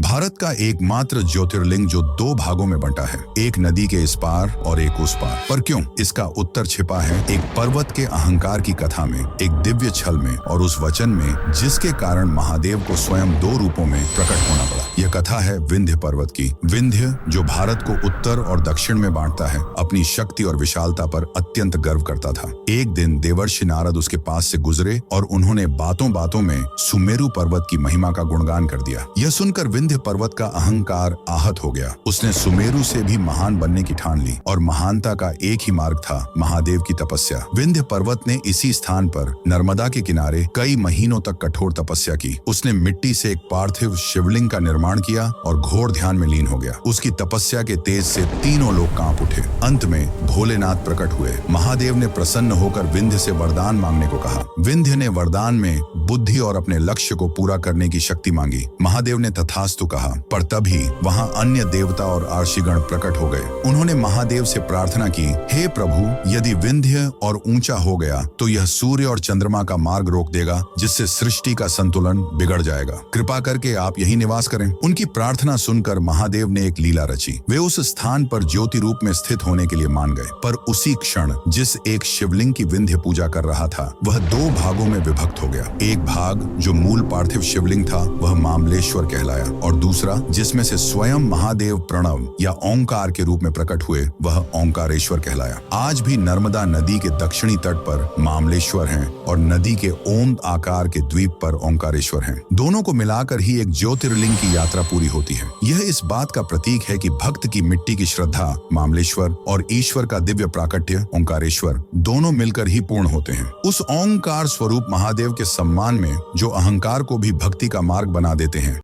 भारत का एकमात्र ज्योतिर्लिंग जो दो भागों में बंटा है, एक नदी के इस पार और एक उस पार। पर क्यों? इसका उत्तर छिपा है एक पर्वत के अहंकार की कथा में, एक दिव्य छल में और उस वचन में जिसके कारण महादेव को स्वयं दो रूपों में प्रकट होना पड़ा। यह कथा है विंध्य पर्वत की। विंध्य जो भारत को उत्तर और दक्षिण में बांटता है, अपनी शक्ति और विशालता पर अत्यंत गर्व करता था। एक दिन देवर्षि नारद उसके पास से गुजरे और उन्होंने बातों बातों में सुमेरु पर्वत की महिमा का गुणगान कर दिया। यह सुनकर विंध्य पर्वत का अहंकार आहत हो गया। उसने सुमेरु से भी महान बनने की ठान ली और महानता का एक ही मार्ग था, महादेव की तपस्या। विंध्य पर्वत ने इसी स्थान पर नर्मदा के किनारे कई महीनों तक कठोर तपस्या की। उसने मिट्टी से एक पार्थिव शिवलिंग का निर्माण किया और घोर ध्यान में लीन हो गया। उसकी तपस्या के तेज से तीनों लोग कांप उठे। अंत में भोलेनाथ प्रकट हुए। महादेव ने प्रसन्न होकर विंध्य से वरदान मांगने को कहा। विंध्य ने वरदान में बुद्धि और अपने लक्ष्य को पूरा करने की शक्ति मांगी। महादेव ने तथास्तु कहा, पर तभी वहां अन्य देवता और आर्षिगण प्रकट हो गए। उन्होंने महादेव से प्रार्थना की, हे प्रभु, यदि विंध्य और ऊंचा हो गया तो यह सूर्य और चंद्रमा का मार्ग रोक देगा, जिससे सृष्टि का संतुलन बिगड़ जाएगा। कृपा करके आप यही निवास करें। उनकी प्रार्थना सुनकर महादेव ने एक लीला रची। वे उस स्थान पर ज्योति रूप में स्थित होने के लिए मान गए। पर उसी क्षण जिस एक शिवलिंग की विंध्य पूजा कर रहा था, वह दो भागों में विभक्त हो गया। एक भाग जो मूल पार्थिव शिवलिंग था, वह मामलेश्वर कहलाया, और दूसरा जिसमें से स्वयं महादेव प्रणव या ओंकार के रूप में प्रकट हुए, वह ओंकारेश्वर कहलाया। आज भी नर्मदा नदी के दक्षिणी तट पर मामलेश्वर हैं और नदी के ओम आकार के द्वीप पर ओंकारेश्वर हैं। दोनों को मिलाकर ही एक ज्योतिर्लिंग की यात्रा पूरी होती है। यह इस बात का प्रतीक है कि भक्त की मिट्टी की श्रद्धा मामलेश्वर और ईश्वर का दिव्य प्राकट्य ओंकारेश्वर दोनों मिलकर ही पूर्ण होते हैं। उस ओंकार स्वरूप महादेव के सम्मान में जो अहंकार को भी भक्ति का मार्ग बना देते हैं,